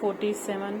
47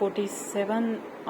47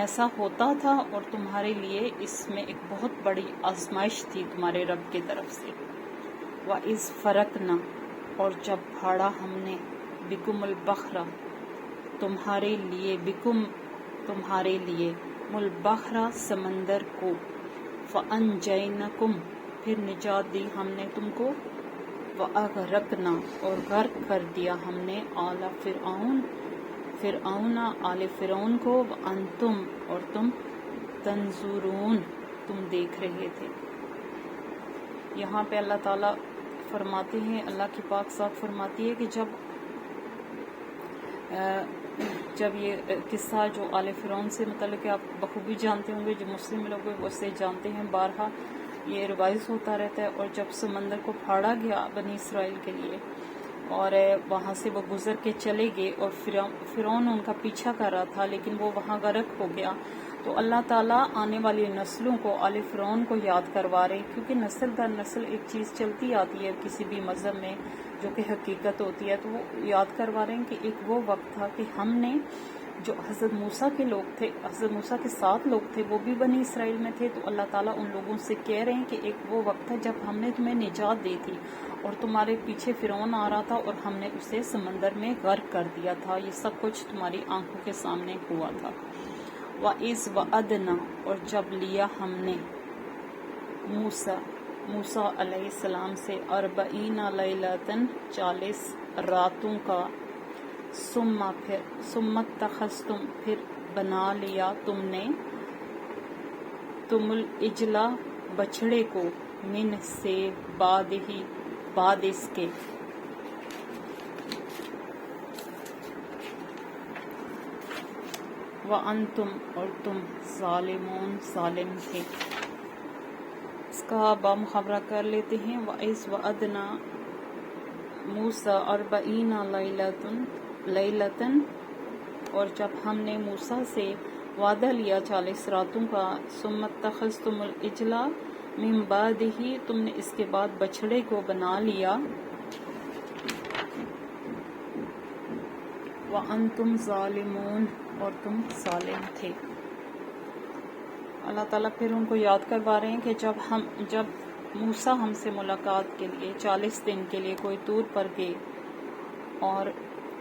ایسا ہوتا تھا اور تمہارے لیے اس میں ایک بہت بڑی آزمائش تھی تمہارے رب کی طرف سے۔ وَإِذْ فَرَقْنَا اور جب پھاڑا ہم نے بِكُمُ الْبَحْرَ تمہارے لیے، بِكُم تمہارے لیے، الْبَحْرَ سمندر کو، فَأَنْجَيْنَكُمْ پھر نجات دی ہم نے تم کو، وَأَغْرَقْنَا اور غرق کر دیا ہم نے آل فرعون آل فرعون کو، وَأَنْتُمْ اور تم تنظرون تم دیکھ رہے تھے۔ یہاں پہ اللہ تعالیٰ فرماتے ہیں، اللہ کی پاک ذات فرماتی ہے کہ جب یہ قصہ جو آل فرعون سے متعلق ہے، آپ بخوبی جانتے ہوں گے، جو مسلم لوگ ہیں وہ اسے جانتے ہیں، بارہا یہ روایز ہوتا رہتا ہے۔ اور جب سمندر کو پھاڑا گیا بنی اسرائیل کے لیے اور وہاں سے وہ گزر کے چلے گئے اور فرعون ان کا پیچھا کر رہا تھا، لیکن وہ وہاں غرق ہو گیا، تو اللہ تعالیٰ آنے والی نسلوں کو، آل فرعون کو یاد کروا رہے، کیونکہ نسل در نسل ایک چیز چلتی آتی ہے کسی بھی مذہب میں جو کہ حقیقت ہوتی ہے، تو وہ یاد کروا رہے ہیں کہ ایک وہ وقت تھا کہ ہم نے جو حضرت موسیٰ کے لوگ تھے، حضرت موسیٰ کے ساتھ لوگ تھے، وہ بھی بنی اسرائیل میں تھے، تو اللہ تعالیٰ ان لوگوں سے کہہ رہے ہیں کہ ایک وہ وقت تھا جب ہم نے تمہیں نجات دی تھی اور تمہارے پیچھے فرعون آ رہا تھا اور ہم نے اسے سمندر میں غرق کر دیا تھا، یہ سب کچھ تمہاری آنکھوں کے سامنے ہوا تھا۔ وَإِذْ وَعَدْنَا اور جب لیا ہم نے موسیٰ علیہ السلام سے 40 لیلۃ 40 راتوں کا، ثم اتخذتم پھر بنا لیا تم نے، تم العجل بچھڑے کو، من سے بعد اس کے، وَأَنْتُمْ اور تم ظالمون ظالم تھے۔ اس کا بامحاورہ کر لیتے ہیں۔ وَإِذْ وَعَدْنَا مُوسَىٰ 40 لیلۃ اور جب ہم نے موسیٰ سے وعدہ لیا 40 راتوں کا، ثم اتخذتم العجل من بعدہ تم نے اس کے بعد بچھڑے کو بنا لیا، وَأَنْتُمْ ظَالِمُونَ اور تم ظالم تھے۔ اللہ تعالیٰ پھر ان کو یاد کروا رہے ہیں کہ جب موسیٰ ہم سے ملاقات کے لیے 40 دن کے لیے کوئی طور پر گئے اور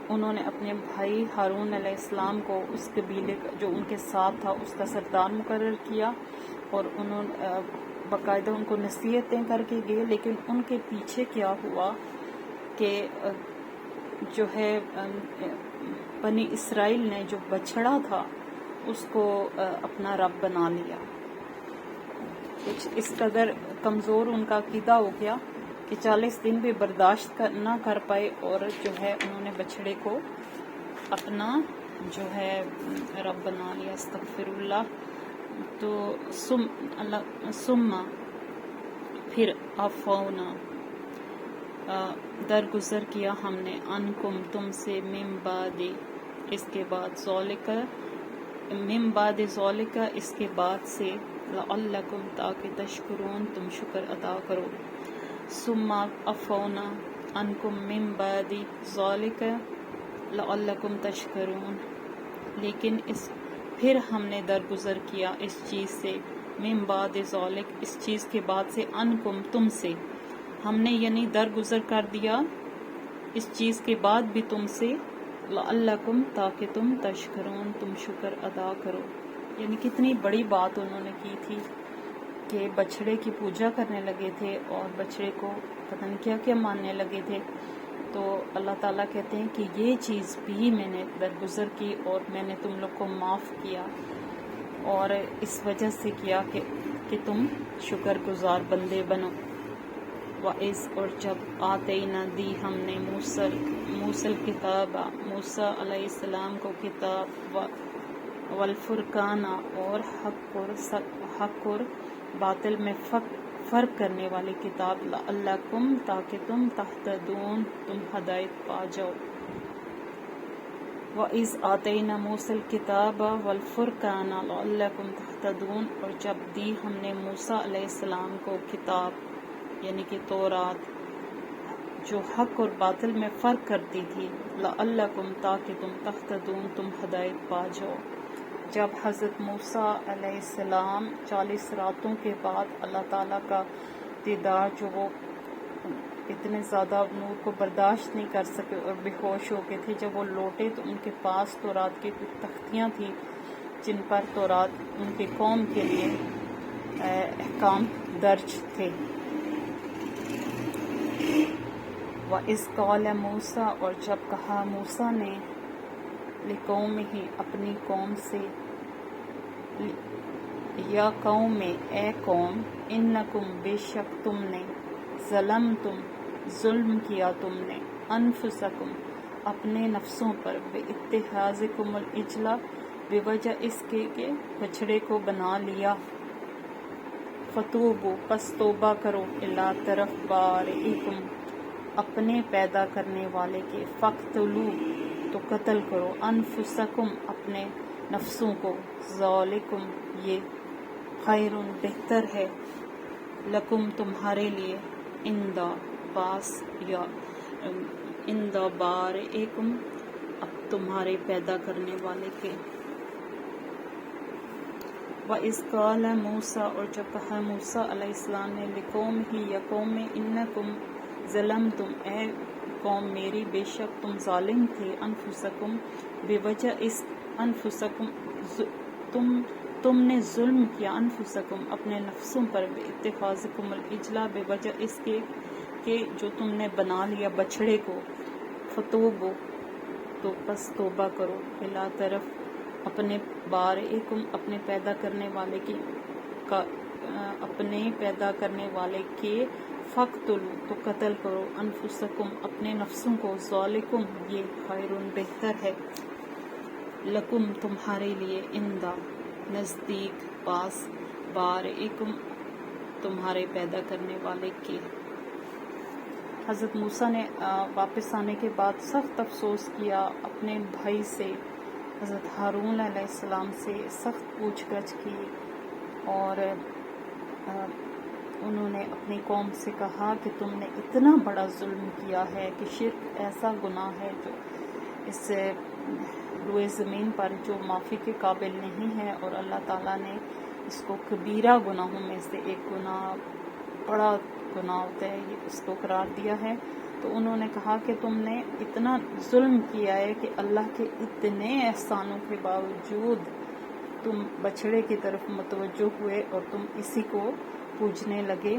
انہوں نے اپنے بھائی ہارون علیہ السلام کو اس قبیلے جو ان کے ساتھ تھا اس کا سردار مقرر کیا اور انہوں باقاعدہ ان کو نصیحتیں کر کے گئے، لیکن ان کے پیچھے کیا ہوا کہ جو ہے بنی اسرائیل نے جو بچھڑا تھا اس کو اپنا رب بنا لیا۔ کچھ اس قدر کمزور ان کا عقیدہ ہو گیا کہ 40 دن بھی برداشت نہ کر پائے اور جو ہے انہوں نے بچھڑے کو اپنا جو ہے رب بنا لیا۔ استغفر اللہ۔ تو ثم پھر عفونا درگزر کیا ہم نے، عنکم تم سے، من بعد اس کے بعد، ذالک من بعد ذالک اس کے بعد سے، لعلکم تاکہ تشکرون تم شکر ادا کرو۔ ثم عفونا عنکم من بعد ذالک لعلکم تشکرون لیکن پھر ہم نے درگزر کیا اس چیز سے، من بعد ذالک اس چیز کے بعد سے، عنکم تم سے، ہم نے یعنی درگزر کر دیا اس چیز کے بعد بھی تم سے، لعلکم تاکہ تم تشکرون تم شکر ادا کرو۔ یعنی کتنی بڑی بات انہوں نے کی تھی کہ بچھڑے کی پوجا کرنے لگے تھے اور بچھڑے کو پتہ نہیں کیا کیا ماننے لگے تھے، تو اللہ تعالیٰ کہتے ہیں کہ یہ چیز بھی میں نے درگزر کی اور میں نے تم لوگ کو معاف کیا، اور اس وجہ سے کیا کہ تم شکر گزار بندے بنو۔ وَإِذْ اور جب آتینا دی ہم نے موسیٰ کتاب موسیٰ علیہ السلام کو کتاب، والفرقان اور حق اور باطل میں فرق کرنے والی کتاب، لعلکم تاکہ تم تہتدون تم ہدایت پا جاؤ۔ وَإِذْ آتَيْنَا مُوسَى الْكِتَابَ وَالْفُرْقَانَ لَعَلَّكُمْ تَهْتَدُونَ اور جب دی ہم نے موسیٰ علیہ السلام کو کتاب یعنی کہ تورات جو حق اور باطل میں فرق کرتی تھی، لعلکم تاکہ تم تہتدون تم ہدایت پا جاؤ۔ جب حضرت موسیٰ علیہ السلام 40 راتوں کے بعد اللہ تعالیٰ کا دیدار جو وہ اتنے زیادہ نور کو برداشت نہیں کر سکے اور بے ہوش ہو گئے تھے، جب وہ لوٹے تو ان کے پاس تورات کی کچھ تختیاں تھیں جن پر تورات ان کی قوم کے لیے احکام درج تھے۔ وَإِذْ قَالَ مُوسَىٰ، اور جب کہا موسیٰ نے لِقَوْمِهِ اپنی قوم سے، یا قوم اے قوم، اِنَّکُم بے شک تم نے، ظلمتم ظلم کیا تم نے، انفسکم اپنے نفسوں پر، بِاتِّخَاذِکُمُ الْعِجْلَ بوجہ اس کے کہ بچھڑے کو بنا لیا، فتوبوا پس توبہ کرو، الی طرف بارئکم اپنے پیدا کرنے والے کے، فقتلوا تو قتل کرو، انفسکم اپنے نفسوں کو، ذالکم یہ، خیر بہتر ہے، لکم تمہارے لیے، اندہ پاس یا اندہ بارئکم اب تمہارے پیدا کرنے والے کے۔ وَإِذْ قَالَ مُوسَىٰ، اور جب کہا موسیٰ علیہ السلام نے، لِقَوْمِهِ یا قوم اِنَّکُمْ ظلمتم اے قوم میری بے شک تم ظالم تھے، انفسکم بوجہ اس، انفسکم تم نے ظلم کیا، انفسکم اپنے نفسوں پر، بِاتِّخَاذِکُمُ الْعِجْلَ بوجہ اس کے کہ جو تم نے بنا لیا بچھڑے کو، فتوبوا تو پس توبہ کرو، الی طرف اپنے بارئکم اپنے پیدا کرنے والے کی، اپنے پیدا کرنے والے کے، فقتلوا تو قتل کرو، انفسکم اپنے نفسوں کو، ذالکم یہ، خیر بہتر ہے، لکم تمہارے لیے، اندہ نزدیک، پاس، بارئکم تمہارے پیدا کرنے والے کے۔ حضرت موسیٰ نے واپس آنے کے بعد سخت افسوس کیا، اپنے بھائی سے حضرت ہارون علیہ السلام سے سخت پوچھ گچھ کی، اور انہوں نے اپنی قوم سے کہا کہ تم نے اتنا بڑا ظلم کیا ہے کہ شرک ایسا گناہ ہے جو اس روئے زمین پر جو معافی کے قابل نہیں ہے، اور اللہ تعالیٰ نے اس کو کبیرہ گناہوں میں سے ایک گناہ، بڑا گناہ ہوتا ہے، یہ اس کو قرار دیا ہے۔ تو انہوں نے کہا کہ تم نے اتنا ظلم کیا ہے کہ اللہ کے اتنے احسانوں کے باوجود تم بچھڑے کی طرف متوجہ ہوئے اور تم اسی کو پوجنے لگے،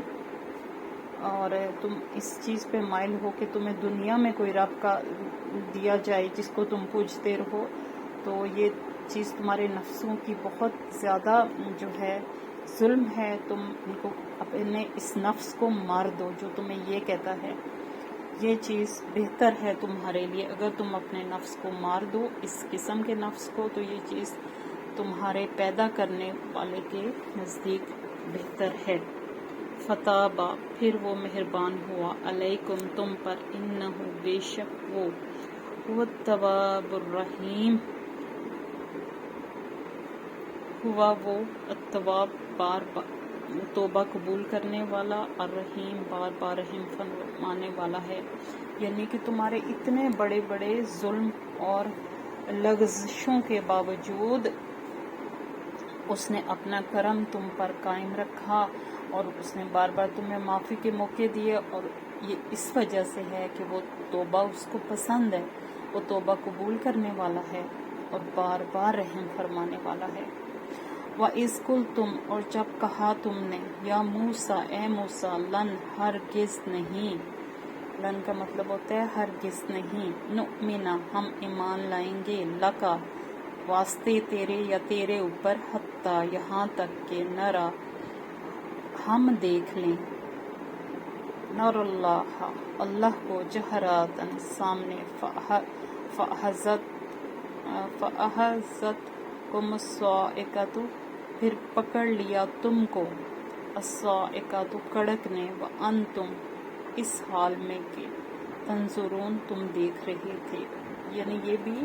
اور تم اس چیز پہ مائل ہو کہ تمہیں دنیا میں کوئی رب کا دیا جائے جس کو تم پوجتے رہو، تو یہ چیز تمہارے نفسوں کی بہت زیادہ جو ہے ظلم ہے، تم ان کو اپنے اس نفس کو مار دو جو تمہیں یہ کہتا ہے، یہ چیز بہتر ہے تمہارے لیے، اگر تم اپنے نفس کو مار دو، اس قسم کے نفس کو، تو یہ چیز تمہارے پیدا کرنے والے کے نزدیک بہتر ہے۔ فتابا پھر وہ مہربان ہوا، علیکم تم پر، انہ بے شک وہ، هو التواب الرحیم ہوا وہ، التواب بار بار توبہ قبول کرنے والا، الرحیم بار بار رحم فرمانے والا ہے۔ یعنی کہ تمہارے اتنے بڑے بڑے ظلم اور لغزشوں کے باوجود اس نے اپنا کرم تم پر قائم رکھا، اور اس نے بار بار تمہیں معافی کے موقع دیے، اور یہ اس وجہ سے ہے کہ وہ توبہ اس کو پسند ہے، وہ توبہ قبول کرنے والا ہے اور بار بار رحم فرمانے والا ہے۔ وَإِذْ قُلْتُمْ اور جب کہا تم نے، یا موسیٰ اے موسیٰ، لن ہرگز نہیں، لن کا مطلب ہوتا ہے ہرگز نہیں، نؤمنا ہم ایمان لائیں گے، لکا واسطے تیرے یا تیرے اوپر، حتیٰ یہاں تک کہ نرا ہم دیکھ لیں، نر اللہ اللہ کو، جہراتن سامنے، فأخذتکم الصاعقۃ پھر پکڑ لیا تم کو، الصاعقۃ کڑک نے، وانتم اس حال میں کہ تنظرون تم دیکھ رہے تھے۔ یعنی یہ بھی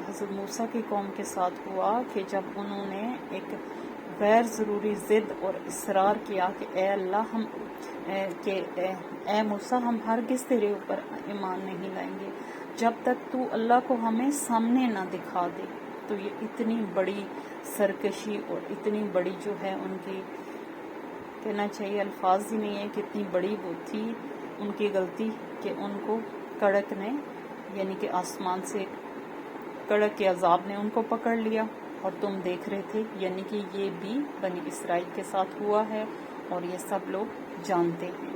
حضرت موسیٰ کی قوم کے ساتھ ہوا کہ جب انہوں نے ایک غیر ضروری ضد اور اصرار کیا کہ اے اللہ ہم کہ اے موسیٰ ہم ہرگز تیرے اوپر ایمان نہیں لائیں گے جب تک تو اللہ کو ہمیں سامنے نہ دکھا دے، تو یہ اتنی بڑی سرکشی اور اتنی بڑی جو ہے ان کی، کہنا چاہیے الفاظ ہی نہیں ہے کہ اتنی بڑی وہ تھی ان کی غلطی کہ ان کو کڑک نے، یعنی کہ آسمان سے کڑک کے عذاب نے ان کو پکڑ لیا اور تم دیکھ رہے تھے، یعنی کہ یہ بھی بنی اسرائیل کے ساتھ ہوا ہے اور یہ سب لوگ جانتے ہیں۔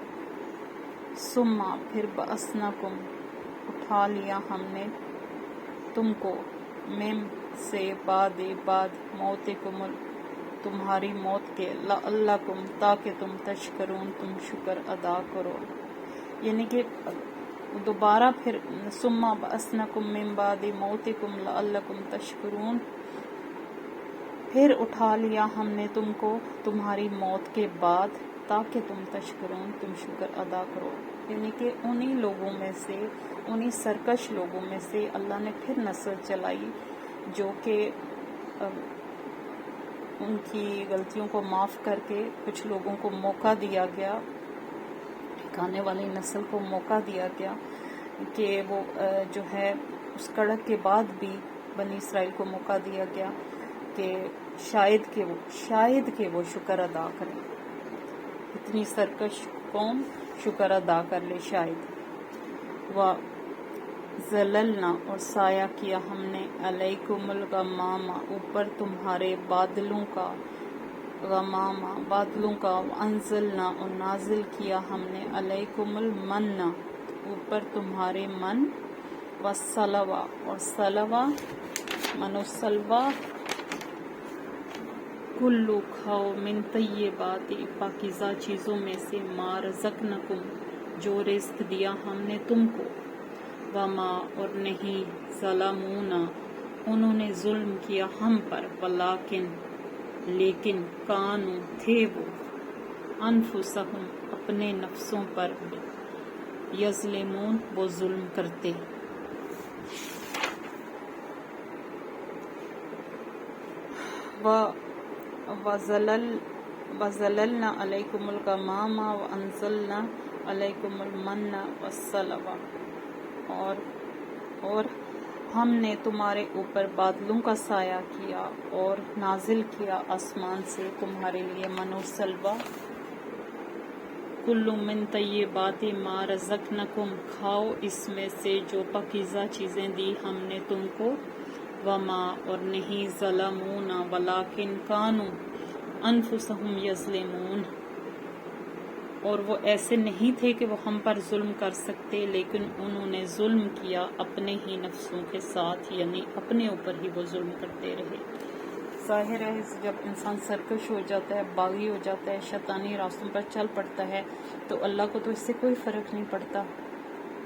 سما پھر بَعَثْنَاكُمْ اٹھا لیا ہم نے تم کو، مم سے بعد موتکم تمہاری موت کے، لعلکم تاکہ تم تشکرون تم شکر ادا کرو، یعنی کہ دوبارہ پھر ثم بَعَثْنَاكُمْ مِن بَعْدِ مَوْتِكُمْ لَعَلَّكُمْ تَشْكُرُونَ، پھر اٹھا لیا ہم نے تم کو تمہاری موت کے بعد تاکہ تم تشکرون تم شکر ادا کرو، یعنی کہ انہی لوگوں میں سے، انہی سرکش لوگوں میں سے اللہ نے پھر نسل چلائی جو کہ ان کی غلطیوں کو معاف کر کے کچھ لوگوں کو موقع دیا گیا، ٹھکانے والی نسل کو موقع دیا گیا کہ وہ جو ہے اس کڑک کے بعد بھی بنی اسرائیل کو موقع دیا گیا کہ شاید کہ وہ شکر ادا کریں، اتنی سرکش قوم شکر ادا کر لے شاید۔ وَظَلَلْنَا اور سایہ کیا ہم نے، عَلَيْكُمُ الْغَمَامَ اوپر تمہارے بادلوں کا، غمامہ بادلوں کا، وَأَنزَلْنَا اور نازل کیا ہم نے، عَلَيْكُمُ الْمَنَّ اوپر تمہارے من، وَالسَّلْوَىٰ اور سلوہ، من و سلوہ، کلو کھاؤ، من طیبات پاکیزہ چیزوں میں سے، ما رزقناکم جو رزق دیا ہم نے تم کو، وما اور نہیں، ظلمونا انہوں نے ظلم کیا ہم پر، لیکن کانوا تھے وہ، انفسہم اپنے نفسوں پر، یظلمون وہ ظلم کرتے۔ وَظَلَلْنَا عَلَيْكُمُ الْغَمَامَ وَأَنزَلْنَا عَلَيْكُمُ الْمَنَّ وَالسَّلْوَىٰ اور ہم نے تمہارے اوپر بادلوں کا سایہ کیا اور نازل کیا آسمان سے تمہارے لیے من و سلوہ، کلوا من طیبات ما رزقناکم کھاؤ اس میں سے جو پاکیزہ چیزیں دی ہم نے تم کو، وما اور نہیں، ظلمونا ولیکن کانوا انفسہم یظلمون اور وہ ایسے نہیں تھے کہ وہ ہم پر ظلم کر سکتے، لیکن انہوں نے ظلم کیا اپنے ہی نفسوں کے ساتھ، یعنی اپنے اوپر ہی وہ ظلم کرتے رہے۔ ظاہر ہے جب انسان سرکش ہو جاتا ہے، باغی ہو جاتا ہے، شیطانی راستوں پر چل پڑتا ہے تو اللہ کو تو اس سے کوئی فرق نہیں پڑتا۔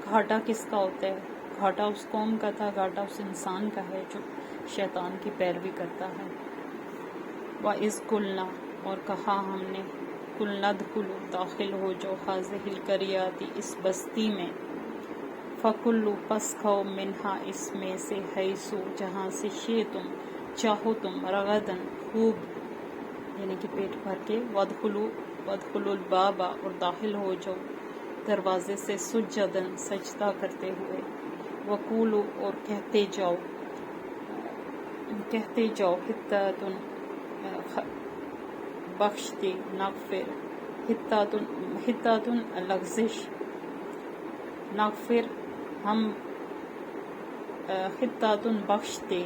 گھاٹا کس کا ہوتا ہے؟ گھاٹا اس قوم کا تھا، گھاٹا اس انسان کا ہے جو شیطان کی پیروی کرتا ہے۔ وَإِذْ قُلْنَا اور کہا ہم نے، قُلْنَا ادْخُلُوا داخل ہو جو هَٰذِهِ الْقَرْيَةِ اس بستی میں، فَكُلُوا پس کھاؤ، مِنْهَا اس میں سے، حیث جہاں سے، شئتم چاہو تم، رغداً خوب، یعنی کہ پیٹ بھر کے، وَادْخُلُوا الْبَابَ اور داخل ہو جو دروازے سے، سُجَّدًا سجدہ کرتے ہوئے، وَقُولُوا اور کہتے جاؤ، حِطَّةٌ بخشتے، نغفر حِطَّةٌ لغزش، نغفر ہم، حِطَّةٌ بخشتے،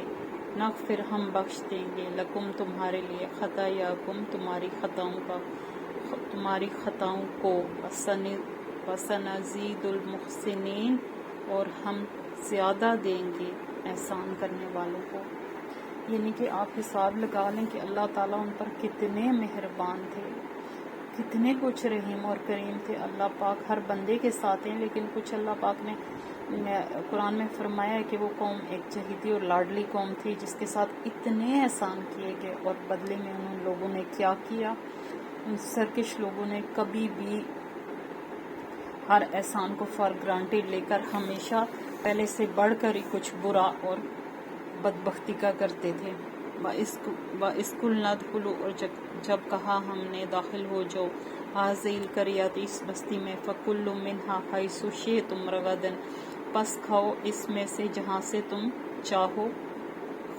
نغفر ہم بخش دیں گے، لکم تمہارے لیے، خطایاکم تمہاری خطاؤں کو، وسنزید المحسنین اور ہم زیادہ دیں گے احسان کرنے والوں کو، یعنی کہ آپ حساب لگا لیں کہ اللہ تعالیٰ ان پر کتنے مہربان تھے، کتنے کچھ رحیم اور کریم تھے۔ اللہ پاک ہر بندے کے ساتھ ہیں، لیکن کچھ اللہ پاک نے قرآن میں فرمایا ہے کہ وہ قوم ایک چہیتی اور لاڈلی قوم تھی جس کے ساتھ اتنے احسان کیے گئے، اور بدلے میں ان لوگوں نے کیا کیا؟ ان سرکش لوگوں نے کبھی بھی ہر احسان کو فار گرانٹیڈ لے کر ہمیشہ پہلے سے بڑھ کر ہی کچھ برا اور بدبختی کا کرتے تھے۔ وَإِذْ قُلْنَا ادْخُلُوا اور جب کہا ہم نے، داخل ہو جو هَٰذِهِ الْقَرْيَةِ اس بستی میں، فَكُلُوا مِنْهَا حَيْثُ شِئْتُمْ رَغَدًا پس کھاؤ اس میں سے جہاں سے تم چاہو،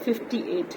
58।